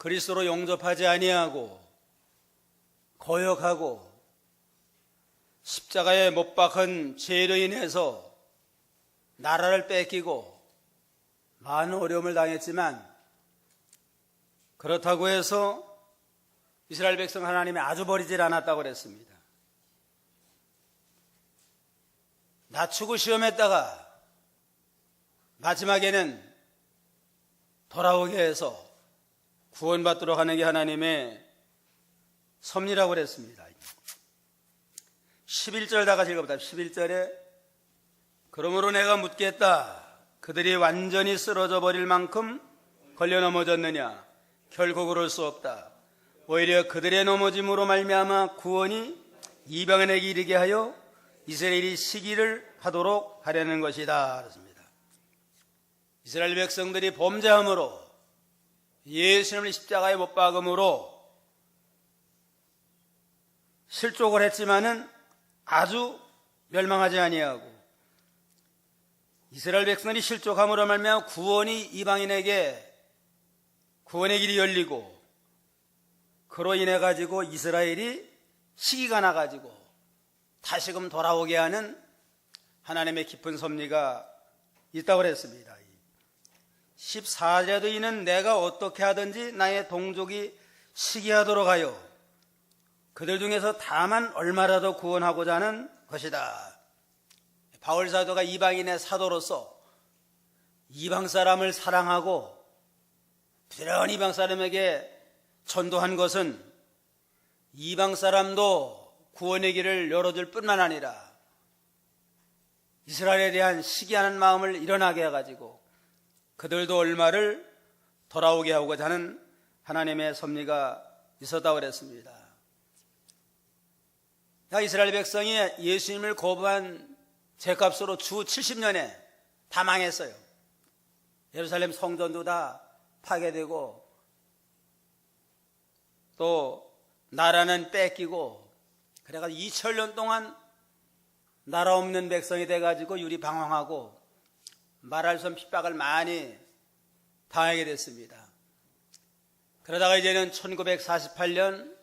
그리스도로 용접하지 아니하고 거역하고 십자가에 못 박은 죄로 인해서 나라를 뺏기고 많은 어려움을 당했지만, 그렇다고 해서 이스라엘 백성 하나님이 아주 버리질 않았다고 그랬습니다. 낮추고 시험했다가 마지막에는 돌아오게 해서 구원받도록 하는 게 하나님의 섭리라고 그랬습니다. 11절 다 같이 읽어보자. 11절에 그러므로 내가 묻겠다. 그들이 완전히 쓰러져 버릴 만큼 걸려 넘어졌느냐? 결코 그럴 수 없다. 오히려 그들의 넘어짐으로 말미암아 구원이 이방인에게 이르게 하여 이스라엘이 시기를 하도록 하려는 것이다. 그렇습니다. 이스라엘 백성들이 범죄함으로 예수님을 십자가에 못 박음으로 실족을 했지만은 아주 멸망하지 아니하고, 이스라엘 백성들이 실족함으로 말미암아 구원이 이방인에게 구원의 길이 열리고, 그로 인해 가지고 이스라엘이 시기가 나 가지고 다시금 돌아오게 하는 하나님의 깊은 섭리가 있다고 그랬습니다. 14절에도 이는 내가 어떻게 하든지 나의 동족이 시기하도록 하여 그들 중에서 다만 얼마라도 구원하고자 하는 것이다. 바울 사도가 이방인의 사도로서 이방 사람을 사랑하고 부지런히 이방 사람에게 전도한 것은 이방 사람도 구원의 길을 열어줄 뿐만 아니라 이스라엘에 대한 시기하는 마음을 일어나게 해가지고 그들도 얼마를 돌아오게 하고자 하는 하나님의 섭리가 있었다고 그랬습니다. 이스라엘 백성이 예수님을 거부한 죄값으로 주 70년에 다 망했어요. 예루살렘 성전도 다 파괴되고 또 나라는 뺏기고, 그래가지고 2000년 동안 나라 없는 백성이 돼가지고 유리방황하고 말할 수 없는 핍박을 많이 당하게 됐습니다. 그러다가 이제는 1948년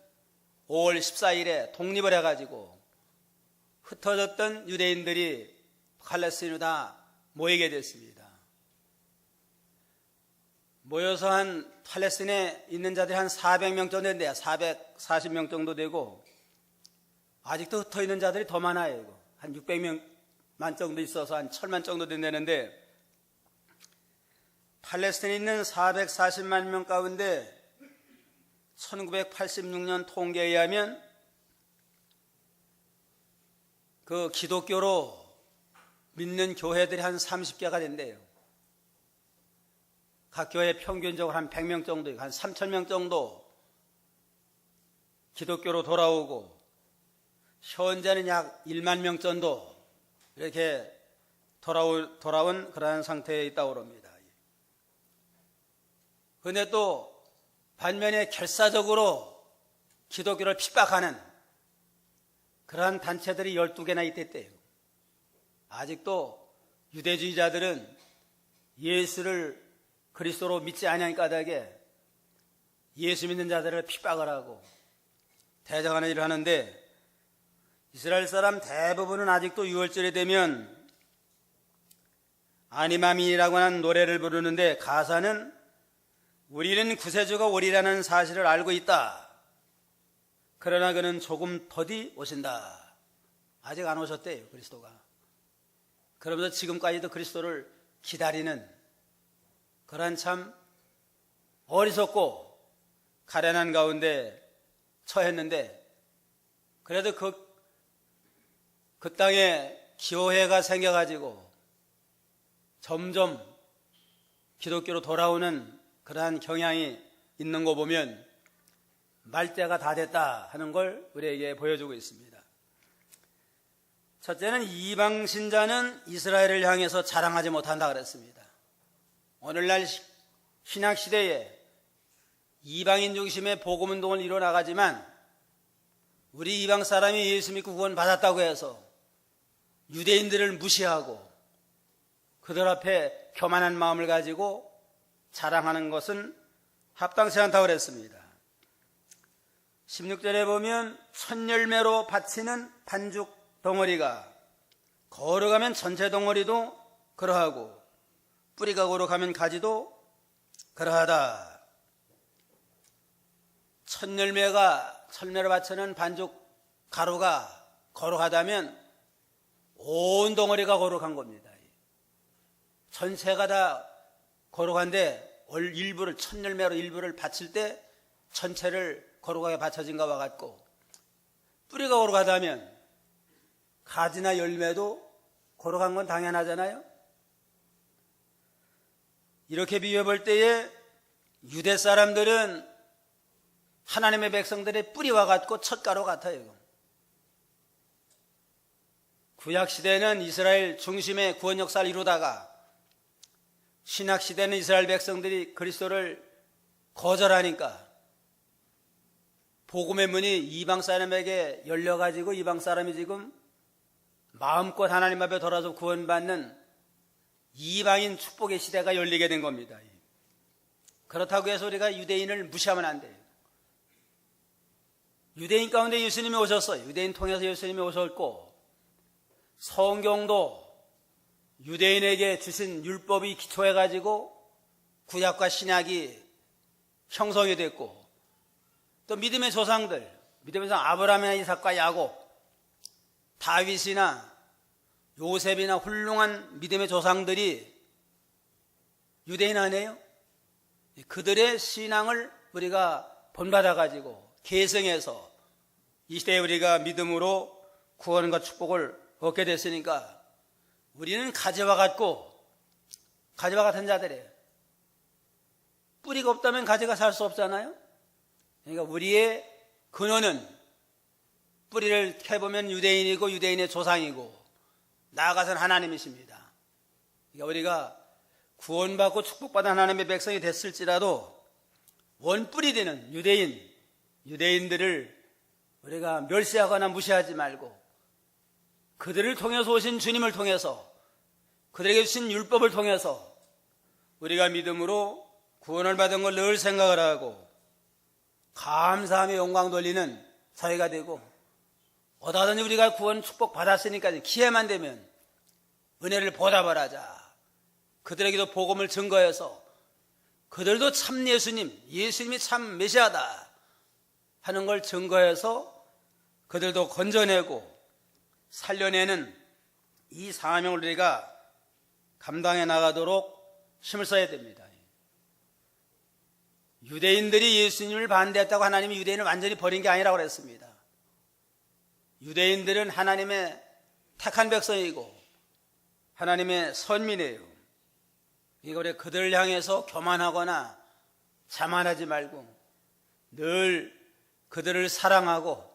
5월 14일에 독립을 해가지고 흩어졌던 유대인들이 팔레스타인으로 다 모이게 됐습니다. 모여서 한 팔레스타인에 있는 자들이 한 400명 정도 된대요. 440명 정도 되고, 아직도 흩어 있는 자들이 더 많아요. 한 600만 정도 있어서 한 1000만 정도 된다는데, 팔레스타인에 있는 440만 명 가운데 1986년 통계에 의하면 그 기독교로 믿는 교회들이 한 30개가 된대요. 각 교회 평균적으로 한 100명 정도, 한 3,000명 정도 기독교로 돌아오고, 현재는 약 1만 명 정도 이렇게 돌아온 그러한 상태에 있다고 합니다. 그런데 또 반면에 결사적으로 기독교를 핍박하는 그러한 단체들이 12개나 있댔대요. 아직도 유대주의자들은 예수를 그리스도로 믿지 아니한 까닭에 예수 믿는 자들을 핍박을 하고 대적하는 일을 하는데, 이스라엘 사람 대부분은 아직도 6월절이 되면 아니마민이라고 하는 노래를 부르는데, 가사는 우리는 구세주가 오리라는 사실을 알고 있다. 그러나 그는 조금 더디 오신다. 아직 안 오셨대요, 그리스도가. 그러면서 지금까지도 그리스도를 기다리는 그러한 참 어리석고 가련한 가운데 처했는데, 그래도 그 땅에 교회가 생겨가지고 점점 기독교로 돌아오는 그러한 경향이 있는 거 보면 말때가 다 됐다 하는 걸 우리에게 보여주고 있습니다. 첫째는 이방 신자는 이스라엘을 향해서 자랑하지 못한다 그랬습니다. 오늘날 신약 시대에 이방인 중심의 복음운동을 이뤄나가지만, 우리 이방 사람이 예수 믿고 구원 받았다고 해서 유대인들을 무시하고 그들 앞에 교만한 마음을 가지고 자랑하는 것은 합당치 않다고 그랬습니다. 16절에 보면 첫 열매로 바치는 반죽 덩어리가 걸어가면 전체 덩어리도 그러하고 뿌리가 걸어가면 가지도 그러하다. 첫 열매로 바치는 반죽 가루가 걸어가다면 온 덩어리가 걸어간 겁니다. 전체가 다 걸어간데 첫 열매로 일부를 바칠 때 전체를 거룩하게 받쳐진 것과 같고, 뿌리가 거룩하다면 가지나 열매도 거룩한 건 당연하잖아요. 이렇게 비유해 볼 때에 유대 사람들은 하나님의 백성들의 뿌리와 같고 첫 가루 같아요. 구약 시대는 이스라엘 중심의 구원 역사를 이루다가 신약 시대는 이스라엘 백성들이 그리스도를 거절하니까 복음의 문이 이방 사람에게 열려가지고 이방 사람이 지금 마음껏 하나님 앞에 돌아서 구원받는 이방인 축복의 시대가 열리게 된 겁니다. 그렇다고 해서 우리가 유대인을 무시하면 안 돼요. 유대인 가운데 예수님이 오셨어요. 유대인 통해서 예수님이 오셨고, 성경도 유대인에게 주신 율법이 기초해가지고 구약과 신약이 형성이 됐고, 또 믿음의 조상들, 아브라함이나 이삭과 야곱, 다윗이나 요셉이나 훌륭한 믿음의 조상들이 유대인 아니에요? 그들의 신앙을 우리가 본받아가지고 계승해서 이 시대에 우리가 믿음으로 구원과 축복을 얻게 됐으니까 우리는 가지와 같은 자들이에요. 뿌리가 없다면 가지가 살 수 없잖아요. 그러니까 우리의 근원은 뿌리를 캐보면 유대인이고 유대인의 조상이고 나아가서는 하나님이십니다. 그러니까 우리가 구원받고 축복받은 하나님의 백성이 됐을지라도 원뿌리 되는 유대인들을 우리가 멸시하거나 무시하지 말고 그들을 통해서 오신 주님을 통해서 그들에게 주신 율법을 통해서 우리가 믿음으로 구원을 받은 걸 늘 생각을 하고 감사하며 영광 돌리는 사회가 되고, 어디든지 우리가 구원 축복 받았으니까 기회만 되면 은혜를 보답을 하자. 그들에게도 복음을 증거해서 그들도 참 예수님이 참 메시아다 하는 걸 증거해서 그들도 건져내고 살려내는 이 사명을 우리가 감당해 나가도록 힘을 써야 됩니다. 유대인들이 예수님을 반대했다고 하나님이 유대인을 완전히 버린 게 아니라고 그랬습니다. 유대인들은 하나님의 택한 백성이고 하나님의 선민이에요. 이거 우리 그들을 향해서 교만하거나 자만하지 말고 늘 그들을 사랑하고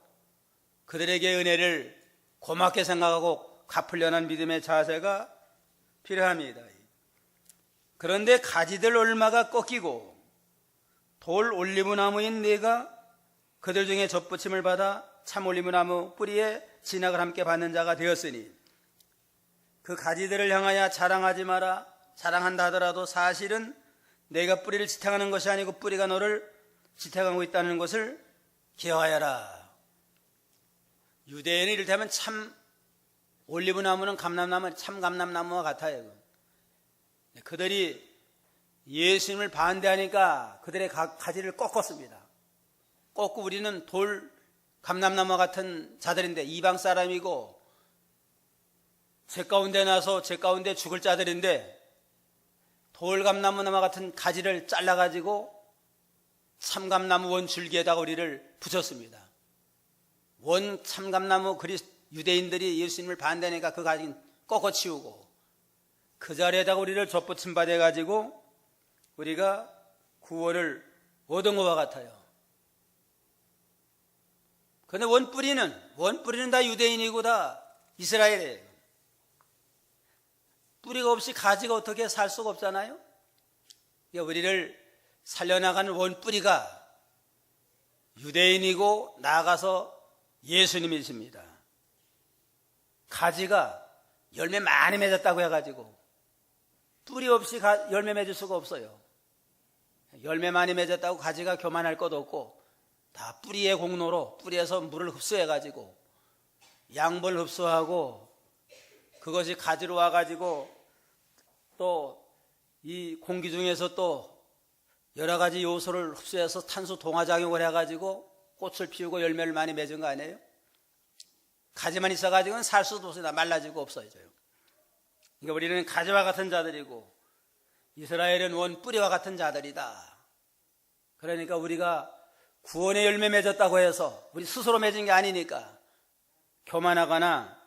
그들에게 은혜를 고맙게 생각하고 갚으려는 믿음의 자세가 필요합니다. 그런데 가지들 얼마가 꺾이고 돌 올리브나무인 내가 그들 중에 접붙임을 받아 참 올리브나무 뿌리에 진학을 함께 받는 자가 되었으니, 그 가지들을 향하여 자랑하지 마라. 자랑한다 하더라도 사실은 내가 뿌리를 지탱하는 것이 아니고 뿌리가 너를 지탱하고 있다는 것을 기억하여라. 유대인이 이를테면 참 올리브나무는 참 감람나무와 같아요. 그들이 예수님을 반대하니까 그들의 가지를 꺾었습니다. 꺾고 우리는 돌 감람나무 같은 자들인데, 이방 사람이고 죄 가운데 나서 죄 가운데 죽을 자들인데 돌 감람나무 같은 가지를 잘라가지고 참감나무 원 줄기에다가 우리를 붙였습니다. 원 참감나무 유대인들이 예수님을 반대하니까 그 가지는 꺾어치우고 그 자리에다가 우리를 접붙임 받아가지고 우리가 구원을 얻은 것과 같아요. 그런데 원뿌리는 다 유대인이고 다 이스라엘이에요. 뿌리가 없이 가지가 어떻게 살 수가 없잖아요. 그러니까 우리를 살려나가는 원뿌리가 유대인이고 나아가서 예수님이십니다. 가지가 열매 많이 맺었다고 해가지고 뿌리 없이 열매 맺을 수가 없어요. 열매 많이 맺었다고 가지가 교만할 것도 없고 다 뿌리의 공로로 뿌리에서 물을 흡수해가지고 양분을 흡수하고 그것이 가지로 와가지고 또 이 공기 중에서 또 여러 가지 요소를 흡수해서 탄소 동화작용을 해가지고 꽃을 피우고 열매를 많이 맺은 거 아니에요? 가지만 있어가지고는 살 수도 없어요. 말라지고 없어져요. 그러니까 우리는 가지와 같은 자들이고 이스라엘은 원 뿌리와 같은 자들이다. 그러니까 우리가 구원의 열매 맺었다고 해서 우리 스스로 맺은 게 아니니까 교만하거나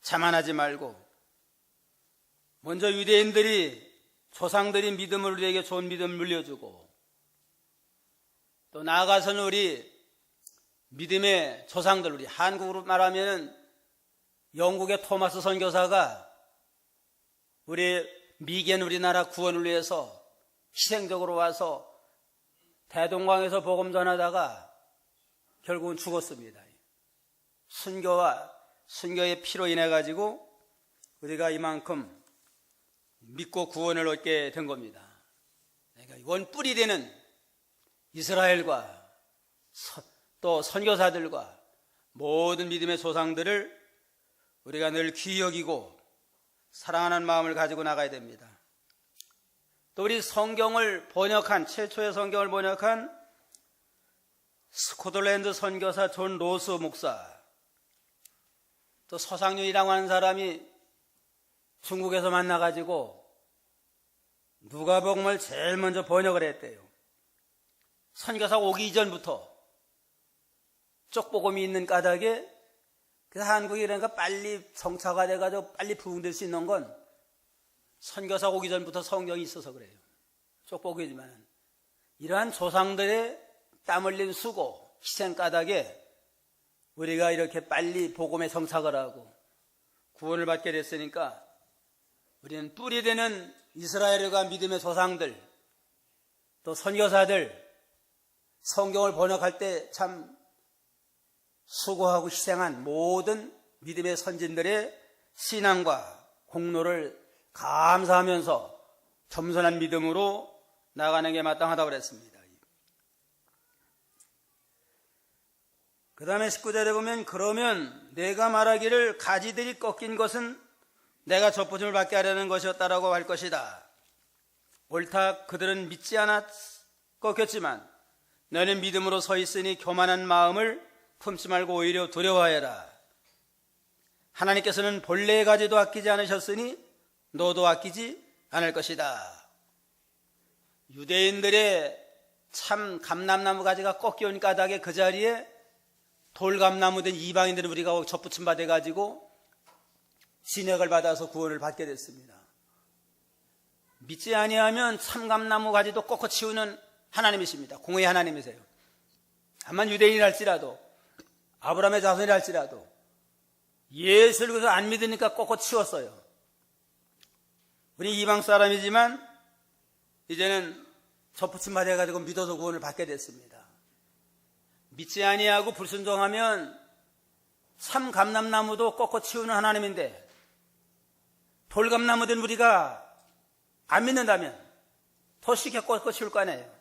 자만하지 말고 먼저 유대인들이 조상들이 믿음을 우리에게 좋은 믿음을 물려주고 또 나아가서는 우리 믿음의 조상들, 우리 한국으로 말하면 영국의 토마스 선교사가 우리 미개인 우리나라 구원을 위해서 희생적으로 와서 대동강에서 복음 전하다가 결국은 죽었습니다. 순교의 피로 인해 가지고 우리가 이만큼 믿고 구원을 얻게 된 겁니다. 그러니까 원뿔이 되는 이스라엘과 또 선교사들과 모든 믿음의 조상들을 우리가 늘 귀히 여기고 사랑하는 마음을 가지고 나가야 됩니다. 또 우리 성경을 번역한 최초의 성경을 번역한 스코틀랜드 선교사 존 로스 목사, 또 서상윤이라고 하는 사람이 중국에서 만나가지고 누가복음을 제일 먼저 번역을 했대요. 선교사 오기 이전부터 쪽복음이 있는 까닭에 그래서 한국이 그러니까 빨리 정착화 돼가지고 빨리 부흥될 수 있는 건 선교사 오기 전부터 성경이 있어서 그래요. 쪽복음이지만 이러한 조상들의 땀 흘린 수고, 희생 까닭에 우리가 이렇게 빨리 복음에 정착을 하고 구원을 받게 됐으니까 우리는 뿌리 되는 이스라엘과 믿음의 조상들 또 선교사들 성경을 번역할 때 참 수고하고 희생한 모든 믿음의 선진들의 신앙과 공로를 감사하면서 겸손한 믿음으로 나가는 게 마땅하다고 그랬습니다. 그 다음에 19절에 보면 그러면 내가 말하기를 가지들이 꺾인 것은 내가 젖부짐을 받게 하려는 것이었다라고 할 것이다. 옳다, 그들은 믿지 않아 꺾였지만 너는 믿음으로 서 있으니 교만한 마음을 품지 말고 오히려 두려워해라. 하나님께서는 본래의 가지도 아끼지 않으셨으니 너도 아끼지 않을 것이다. 유대인들의 참 감람나무 가지가 꺾여온 까닭에 그 자리에 돌감나무 된 이방인들은 우리가 접붙임 받아가지고 진액을 받아서 구원을 받게 됐습니다. 믿지 아니하면 참감나무 가지도 꺾어 치우는 하나님이십니다. 공의 하나님이세요. 다만 유대인이랄지라도 아브라함의 자손이랄지라도 예수를 그래서 안 믿으니까 꺾어 치웠어요. 우리 이방 사람이지만 이제는 접붙임 받아가지고 믿어서 구원을 받게 됐습니다. 믿지 아니하고 불순종하면 참 감람나무도 꺾어 치우는 하나님인데 돌감나무된 우리가 안 믿는다면 더 쉽게 꺾어 치울 거 아니에요.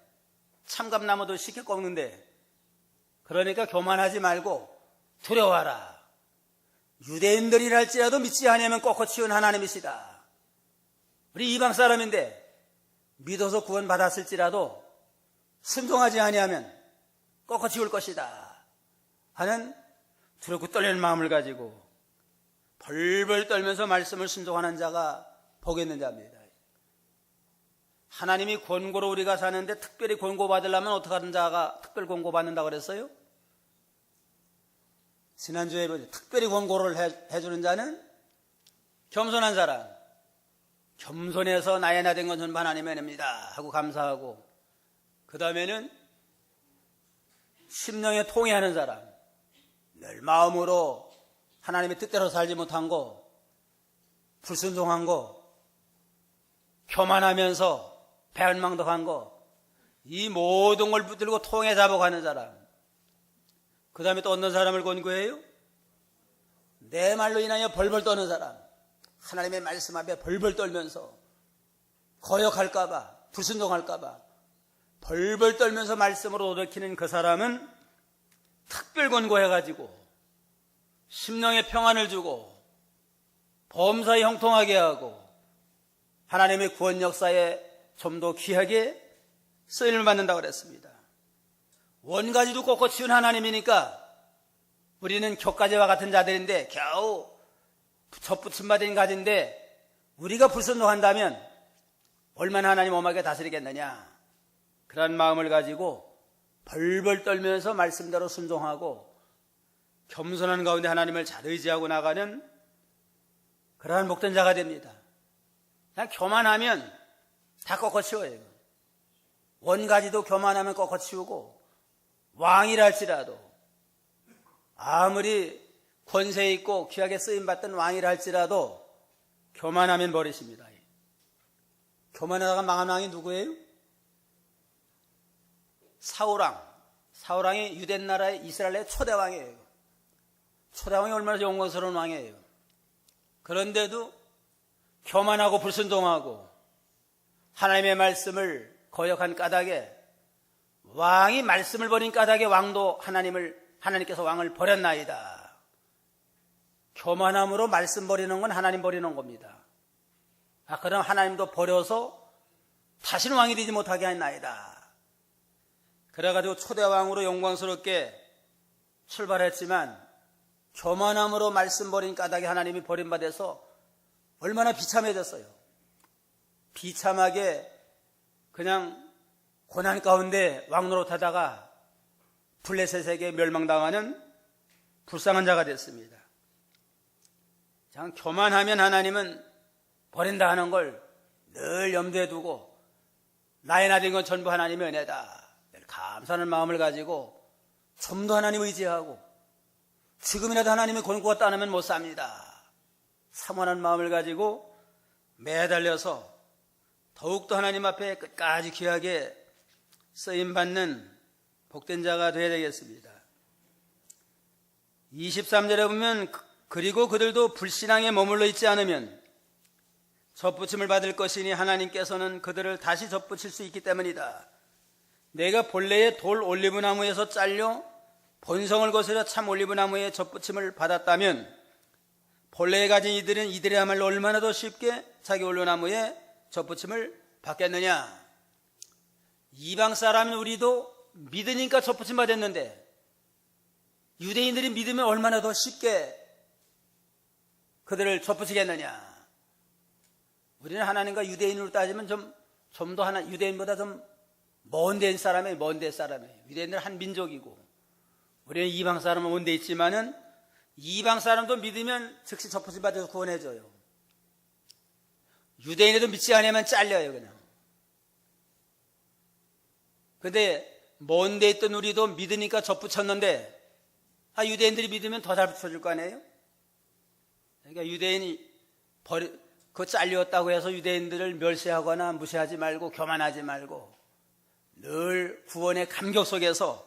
참감나무도 쉽게 꺾는데 그러니까 교만하지 말고 두려워하라. 유대인들이랄지라도 믿지 아니하면 꺾어 치운 하나님이시다. 우리 이방 사람인데 믿어서 구원 받았을지라도 순종하지 아니하면 꺾어 치울 것이다 하는 두렵고 떨리는 마음을 가지고 벌벌 떨면서 말씀을 순종하는 자가 복이 있는 자입니다. 하나님이 권고로 우리가 사는데 특별히 권고받으려면 어떻게 하는 자가 특별 권고받는다고 그랬어요? 지난주에 특별히 권고를 해주는 자는 겸손한 사람, 겸손해서 나의 나 된 건 전부 하나님의 은혜입니다 하고 감사하고, 그 다음에는 심령에 통회하는 사람, 늘 마음으로 하나님의 뜻대로 살지 못한 거, 불순종한 거, 교만하면서 배은망덕한 거, 이 모든 걸 붙들고 통해 잡아가는 사람. 그 다음에 또 어떤 사람을 권고해요? 내 말로 인하여 벌벌 떠는 사람. 하나님의 말씀 앞에 벌벌 떨면서 거역할까봐, 불순종할까봐 벌벌 떨면서 말씀으로 돌이키는 그 사람은 특별 권고해가지고 심령의 평안을 주고 범사에 형통하게 하고 하나님의 구원 역사에 좀 더 귀하게 쓰임을 받는다고 그랬습니다. 원가지도 꺾어 치운 하나님이니까 우리는 격가지와 같은 자들인데 겨우 접붙임 받은 가지인데 우리가 불순종한다면 얼마나 하나님 엄하게 다스리겠느냐, 그런 마음을 가지고 벌벌 떨면서 말씀대로 순종하고 겸손한 가운데 하나님을 잘 의지하고 나가는 그러한 복된 자가 됩니다. 그냥 교만하면 다 꺾어치워요. 원가지도 교만하면 꺾어치우고, 왕이라 할지라도 아무리 권세 있고 귀하게 쓰임받던 왕이라 할지라도 교만하면 버리십니다. 교만하다가 망한 왕이 누구예요? 사울왕이 유대 나라의 이스라엘의 초대왕이에요. 초대왕이 얼마나 영광스러운 왕이에요. 그런데도 교만하고 불순종하고 하나님의 말씀을 거역한 까닭에, 왕이 말씀을 버린 까닭에 왕도 하나님께서 왕을 버렸나이다. 교만함으로 말씀 버리는 건 하나님 버리는 겁니다. 그럼 하나님도 버려서 다시는 왕이 되지 못하게 했나이다. 그래가지고 초대왕으로 영광스럽게 출발했지만 교만함으로 말씀 버린 까닭에 하나님이 버림받아서 얼마나 비참해졌어요. 비참하게 그냥 고난 가운데 왕노릇하다가 블레셋에게 멸망당하는 불쌍한 자가 됐습니다. 그냥 교만하면 하나님은 버린다 하는 걸 늘 염두에 두고 나의 나된 건 전부 하나님의 은혜다, 감사하는 마음을 가지고 좀 더 하나님 의지하고 지금이라도 하나님의 권고가 따르면 못 삽니다. 사모하는 마음을 가지고 매달려서 더욱더 하나님 앞에 끝까지 귀하게 쓰임받는 복된 자가 되어야 되겠습니다. 23절에 보면 그리고 그들도 불신앙에 머물러 있지 않으면 접붙임을 받을 것이니 하나님께서는 그들을 다시 접붙일 수 있기 때문이다. 내가 본래의 돌 올리브나무에서 잘려 본성을 거스려 참 올리브나무에 접붙임을 받았다면 본래에 가진 이들은 이들이야말로 얼마나 더 쉽게 자기 올리브나무에 접붙임을 받겠느냐. 이방 사람인 우리도 믿으니까 접붙임 받았는데 유대인들이 믿으면 얼마나 더 쉽게 그들을 접붙이겠느냐. 우리는 하나님과 유대인으로 따지면 좀 더 유대인보다 좀 먼 데 사람이에요. 먼 데 사람이에요. 유대인들은 한 민족이고 우리는 이방 사람은 먼 데 있지만은 이방 사람도 믿으면 즉시 접붙임 받아서 구원해줘요. 유대인에도 믿지 않으면 잘려요, 그냥. 근데 먼 데 있던 우리도 믿으니까 접붙였는데 유대인들이 믿으면 더 잘 붙여줄 거 아니에요? 그러니까 유대인이 그 잘렸다고 해서 유대인들을 멸시하거나 무시하지 말고 교만하지 말고 늘 구원의 감격 속에서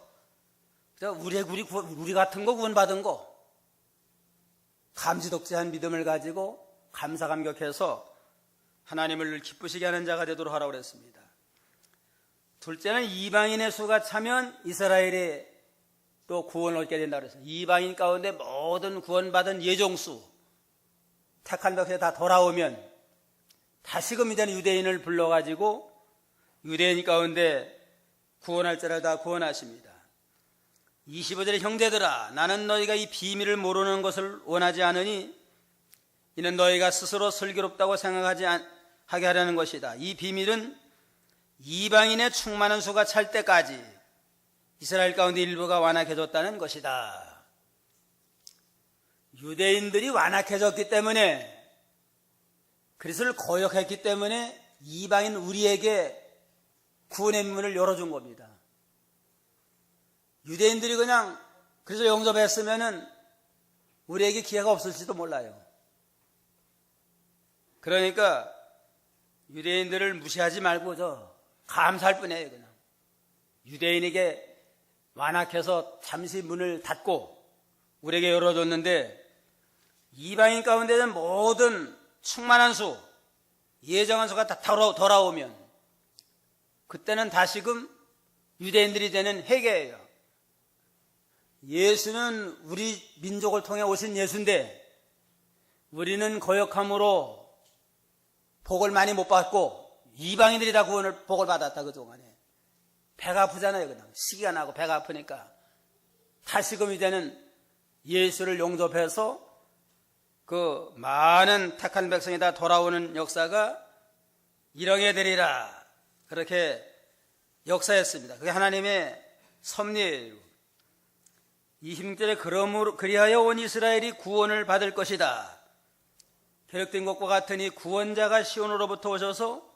우리 같은 거 구원받은 거 감지독지한 믿음을 가지고 감사 감격해서 하나님을 늘 기쁘시게 하는 자가 되도록 하라고 그랬습니다. 둘째는 이방인의 수가 차면 이스라엘이 또 구원을 얻게 된다고 그랬어요. 이방인 가운데 모든 구원받은 예종수 택한 백성이 다 돌아오면 다시금 이제는 유대인을 불러가지고 유대인 가운데 구원할 자를 다 구원하십니다. 25절에 형제들아 나는 너희가 이 비밀을 모르는 것을 원하지 않으니 이는 너희가 스스로 슬기롭다고 생각하게 하려는 것이다. 이 비밀은 이방인의 충만한 수가 찰 때까지 이스라엘 가운데 일부가 완악해졌다는 것이다. 유대인들이 완악해졌기 때문에 그리스도를 거역했기 때문에 이방인 우리에게 구원의 문을 열어준 겁니다. 유대인들이 그냥 그리스도 영접했으면은 우리에게 기회가 없을지도 몰라요. 그러니까 유대인들을 무시하지 말고 감사할 뿐이에요. 그냥 유대인에게 완악해서 잠시 문을 닫고 우리에게 열어줬는데 이방인 가운데는 모든 충만한 수, 예정한 수가 다 돌아오면 그때는 다시금 유대인들이 되는 회개예요. 예수는 우리 민족을 통해 오신 예수인데 우리는 거역함으로 복을 많이 못 받고 이방인들이 다 복을 받았다. 그동안에 배가 아프잖아요. 그냥 시기가 나고 배가 아프니까 다시금 이제는 예수를 용접해서 그 많은 택한 백성이 다 돌아오는 역사가 일어나게 되리라. 그렇게 역사했습니다. 그게 하나님의 섭리예요. 26절에 그러므로 그리하여 온 이스라엘이 구원을 받을 것이다. 기록된 것과 같으니 구원자가 시온으로부터 오셔서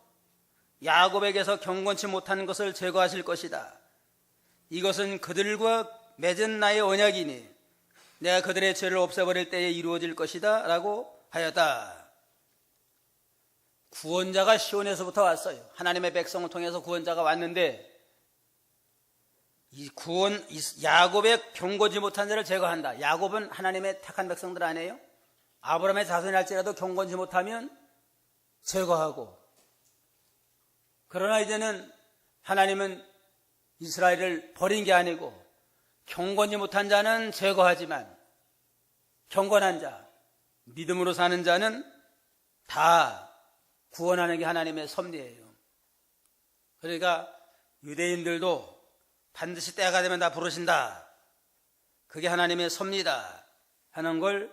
야곱에게서 경건치 못한 것을 제거하실 것이다. 이것은 그들과 맺은 나의 언약이니 내가 그들의 죄를 없애버릴 때에 이루어질 것이다 라고 하였다. 구원자가 시온에서부터 왔어요. 하나님의 백성을 통해서 구원자가 왔는데 야곱의 경건치 못한 자를 제거한다. 야곱은 하나님의 택한 백성들 아니에요? 아브라함의 자손이랄지라도 경건치 못하면 제거하고, 그러나 이제는 하나님은 이스라엘을 버린 게 아니고 경건치 못한 자는 제거하지만 경건한 자, 믿음으로 사는 자는 다 구원하는 게 하나님의 섭리예요. 그러니까 유대인들도 반드시 때가 되면 다 부르신다. 그게 하나님의 섭리다 하는 걸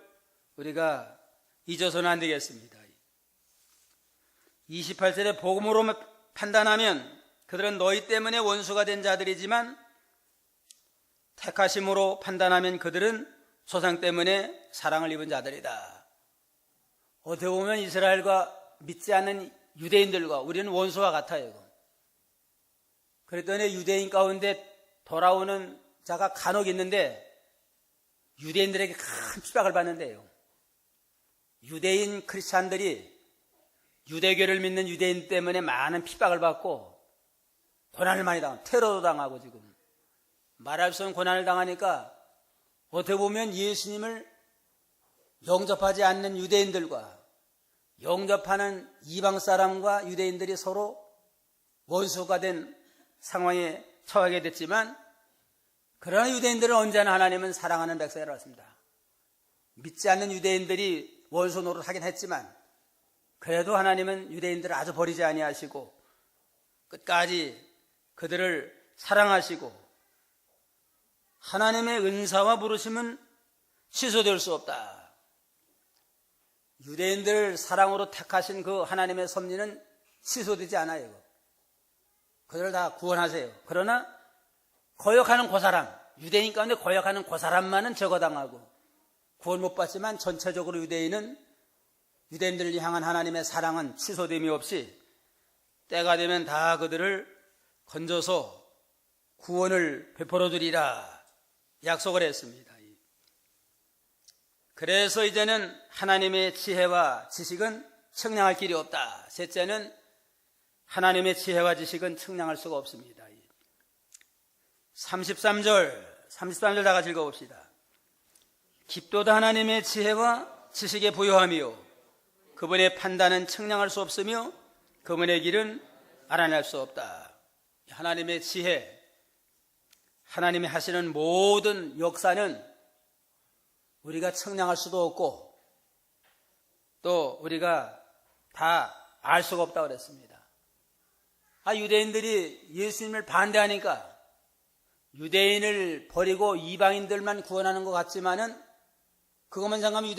우리가 잊어서는 안 되겠습니다. 28절에 복음으로 판단하면 그들은 너희 때문에 원수가 된 자들이지만 택하심으로 판단하면 그들은 조상 때문에 사랑을 입은 자들이다. 어떻게 보면 이스라엘과 믿지 않는 유대인들과 우리는 원수와 같아요. 그랬더니 유대인 가운데 돌아오는 자가 간혹 있는데 유대인들에게 큰 핍박을 받는데요. 유대인 크리스찬들이 유대교를 믿는 유대인 때문에 많은 핍박을 받고 고난을 많이 당하고 테러도 당하고 지금 말할 수 없는 고난을 당하니까 어떻게 보면 예수님을 영접하지 않는 유대인들과 영접하는 이방 사람과 유대인들이 서로 원수가 된 상황에 처하게 됐지만, 그러나 유대인들은 언제나 하나님은 사랑하는 백성이라고 했습니다. 믿지 않는 유대인들이 원수 노릇하긴 했지만 그래도 하나님은 유대인들을 아주 버리지 아니하시고 끝까지 그들을 사랑하시고, 하나님의 은사와 부르심은 취소될 수 없다. 유대인들을 사랑으로 택하신 그 하나님의 섭리는 취소되지 않아요. 그들을 다 구원하세요. 그러나 거역하는 그 사람, 유대인 가운데 거역하는 그 사람만은 제거당하고 구원 못 받지만 전체적으로 유대인들을 향한 하나님의 사랑은 취소됨이 없이 때가 되면 다 그들을 건져서 구원을 베풀어 주리라 약속을 했습니다. 그래서 이제는 하나님의 지혜와 지식은 측량할 길이 없다. 셋째는 하나님의 지혜와 지식은 측량할 수가 없습니다. 33절 다 같이 읽어봅시다. 깊도다 하나님의 지혜와 지식에 부요하며 그분의 판단은 측량할 수 없으며 그분의 길은 알아낼 수 없다. 하나님의 지혜, 하나님이 하시는 모든 역사는 우리가 측량할 수도 없고 또 우리가 다 알 수가 없다고 그랬습니다. 유대인들이 예수님을 반대하니까 유대인을 버리고 이방인들만 구원하는 것 같지만은 그것만 생각하면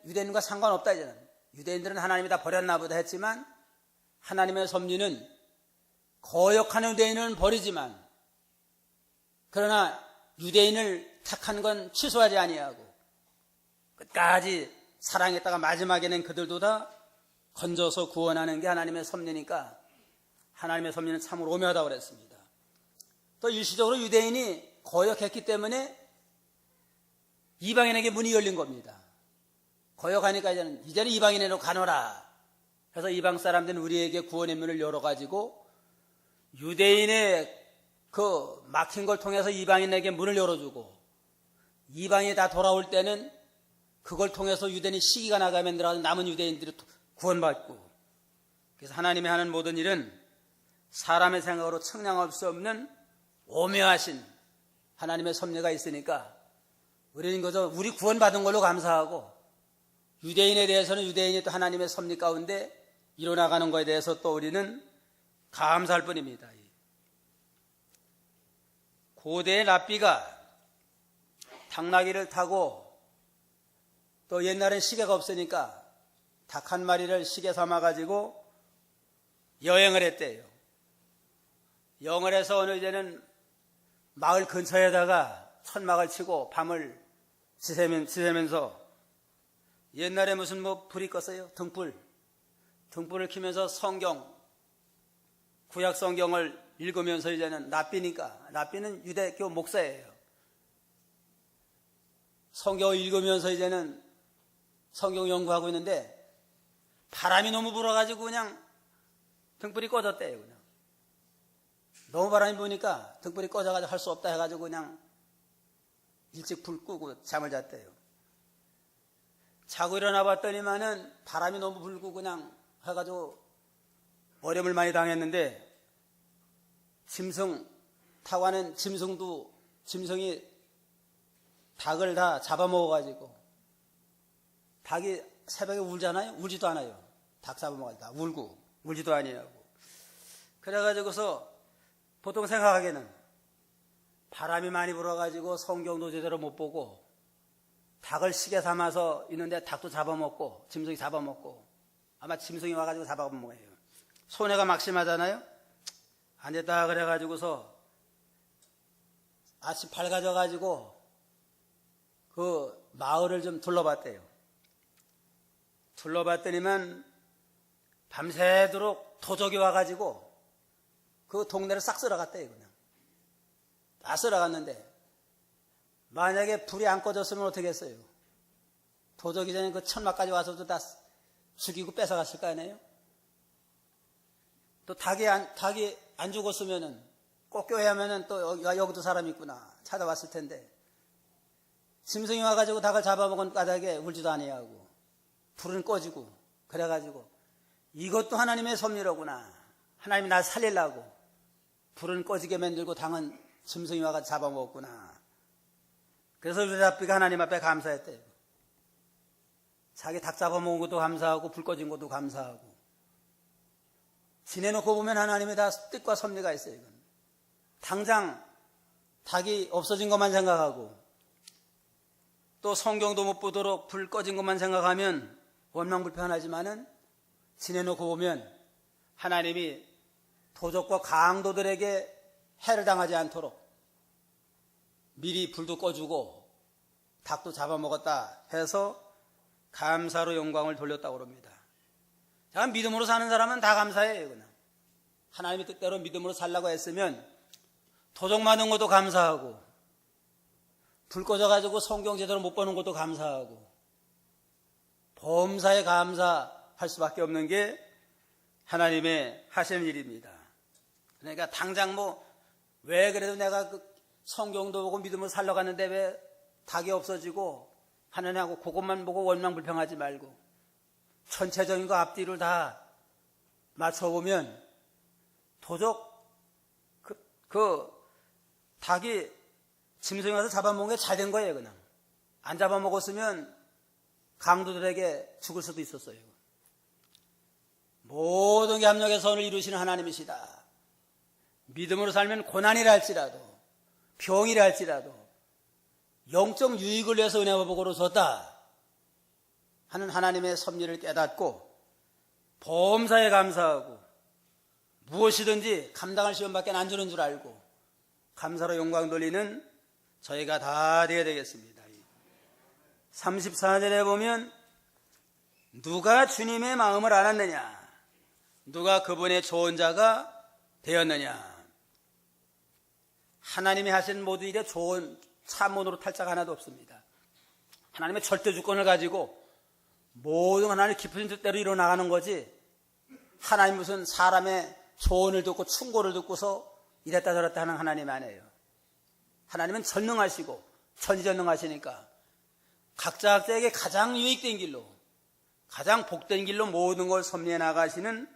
유대인과 상관없다 이제는. 유대인들은 하나님이 다 버렸나 보다 했지만 하나님의 섭리는 거역하는 유대인은 버리지만 그러나 유대인을 택한 건 취소하지 아니하고 끝까지 사랑했다가 마지막에는 그들도 다 건져서 구원하는 게 하나님의 섭리니까 하나님의 섭리는 참으로 오묘하다고 그랬습니다. 또 일시적으로 유대인이 거역했기 때문에 이방인에게 문이 열린 겁니다. 거역하니까 이제는 이방인으로 가노라. 그래서 이방 사람들은 우리에게 구원의 문을 열어가지고 유대인의 그 막힌 걸 통해서 이방인에게 문을 열어주고 이방인이 다 돌아올 때는 그걸 통해서 유대인이 시기가 나가면 들어가서 남은 유대인들이 구원받고, 그래서 하나님이 하는 모든 일은 사람의 생각으로 측량할 수 없는 오묘하신 하나님의 섭리가 있으니까 우리는 그저 우리 구원받은 걸로 감사하고, 유대인에 대해서는 유대인이 또 하나님의 섭리 가운데 이뤄나가는 것에 대해서 또 우리는 감사할 뿐입니다. 고대의 랍비가 당나귀를 타고, 또 옛날엔 시계가 없으니까 닭 한 마리를 시계 삼아가지고 여행을 했대요. 여행을 해서 어느 이제는 마을 근처에다가 천막을 치고 밤을 지새면서, 옛날에 무슨 불이 껐어요? 등불을 켜면서 구약 성경을 읽으면서, 이제는 랍비는 유대교 목사예요. 성경을 읽으면서 이제는 성경 연구하고 있는데 바람이 너무 불어가지고 그냥 등불이 꺼졌대요. 그냥 너무 바람이 부니까 등불이 꺼져가지고 할 수 없다 해가지고 그냥 일찍 불 끄고 잠을 잤대요. 자고 일어나 봤더니만은 바람이 너무 불고 그냥 해가지고 어려움을 많이 당했는데, 짐승 타고 가는 짐승이 닭을 다 잡아먹어가지고, 닭이 새벽에 울잖아요? 울지도 않아요. 닭 잡아먹어가지고 다 울지도 아니냐고. 그래가지고서 보통 생각하기에는 바람이 많이 불어가지고 성경도 제대로 못 보고 닭을 시계 삼아서 있는데 닭도 잡아먹고 짐승이 잡아먹고, 아마 짐승이 와가지고 잡아먹어요. 손해가 막심하잖아요? 안 됐다 그래가지고서 아침 밝아져가지고 그 마을을 좀 둘러봤대요. 둘러봤더니만 밤새도록 도적이 와가지고 그 동네를 싹 쓸어갔대요. 그냥 다 쓸어갔는데, 만약에 불이 안 꺼졌으면 어떻게 했어요? 도적이 전에 그 천막까지 와서도 다 죽이고 뺏어갔을 거 아니에요? 또 닭이 안 죽었으면은 꼭 교회 하면은 또 여기도 사람이 있구나 찾아왔을 텐데, 짐승이 와가지고 닭을 잡아먹은 까닭에 울지도 아니하고 불은 꺼지고, 그래가지고 이것도 하나님의 섭리로구나, 하나님이 날 살리려고 불은 꺼지게 만들고 닭은 짐승이 와가지고 잡아먹었구나. 그래서 랍비가 하나님 앞에 감사했대요. 자기 닭 잡아먹은 것도 감사하고 불 꺼진 것도 감사하고, 지내놓고 보면 하나님의 다 뜻과 섭리가 있어요. 이건 당장 닭이 없어진 것만 생각하고 또 성경도 못 보도록 불 꺼진 것만 생각하면 원망불평하지만은, 지내놓고 보면 하나님이 도적과 강도들에게 해를 당하지 않도록 미리 불도 꺼주고 닭도 잡아먹었다 해서 감사로 영광을 돌렸다고 합니다. 자, 믿음으로 사는 사람은 다 감사해요. 그냥 하나님의 뜻대로 믿음으로 살라고 했으면 도적 맞은 것도 감사하고, 불 꺼져가지고 성경 제대로 못 보는 것도 감사하고, 범사에 감사할 수밖에 없는 게 하나님의 하시는 일입니다. 그러니까 당장 왜 그래도 내가 그 성경도 보고 믿음으로 살려고 하는데 왜 닭이 없어지고 하느냐고 그것만 보고 원망불평하지 말고, 전체적인 거 앞뒤를 다 맞춰보면 도적 닭이 짐승이 와서 잡아먹은 게 잘 된 거예요. 그냥 안 잡아먹었으면 강도들에게 죽을 수도 있었어요. 모든 게 합력의 선을 이루시는 하나님이시다. 믿음으로 살면 고난이라 할지라도 병이라 할지라도 영적 유익을 위해서 은혜와 복으로 줬다 하는 하나님의 섭리를 깨닫고 범사에 감사하고, 무엇이든지 감당할 시험밖에 안 주는 줄 알고 감사로 영광 돌리는 저희가 다 되어야 되겠습니다. 34절에 보면 누가 주님의 마음을 알았느냐, 누가 그분의 좋은 자가 되었느냐. 하나님이 하신 모든 일에 좋은 참문으로 탈자가 하나도 없습니다. 하나님의 절대 주권을 가지고 모든 하나님의 깊은 뜻대로 일어나가는 거지, 하나님 무슨 사람의 조언을 듣고 충고를 듣고서 이랬다 저랬다 하는 하나님 아니에요. 하나님은 전능하시고 전지전능하시니까 각자에게 가장 유익된 길로, 가장 복된 길로 모든 걸 섭리해 나가시는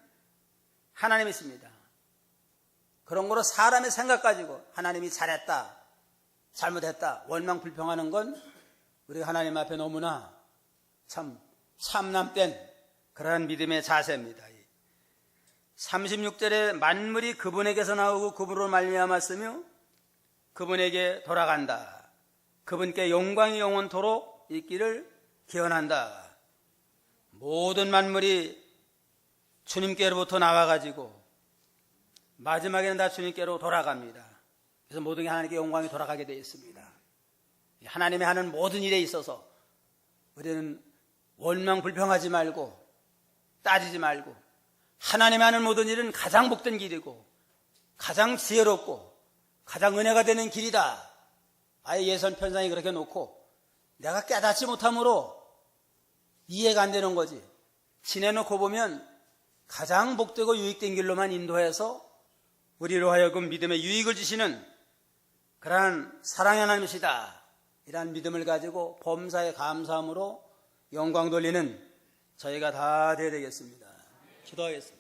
하나님이십니다. 그런 거로 사람의 생각 가지고 하나님이 잘했다, 잘못했다, 원망 불평하는 건 우리 하나님 앞에 너무나 참 참남된 그러한 믿음의 자세입니다. 36절에 만물이 그분에게서 나오고 그분으로 말미암았으며 그분에게 돌아간다. 그분께 영광이 영원토록 있기를 기원한다. 모든 만물이 주님께로부터 나와가지고 마지막에는 다 주님께로 돌아갑니다. 그래서 모든 게 하나님께 영광이 돌아가게 되어 있습니다. 하나님이 하는 모든 일에 있어서 우리는 원망 불평하지 말고 따지지 말고 하나님이 하는 모든 일은 가장 복된 길이고 가장 지혜롭고 가장 은혜가 되는 길이다. 아예 예선 편상이 그렇게 놓고 내가 깨닫지 못함으로 이해가 안 되는 거지. 지내놓고 보면 가장 복되고 유익된 길로만 인도해서 우리로 하여금 믿음의 유익을 주시는 그러한 사랑의 하나님이시다. 이러한 믿음을 가지고 범사에 감사함으로 영광 돌리는 저희가 다 되어야 되겠습니다. 기도하겠습니다.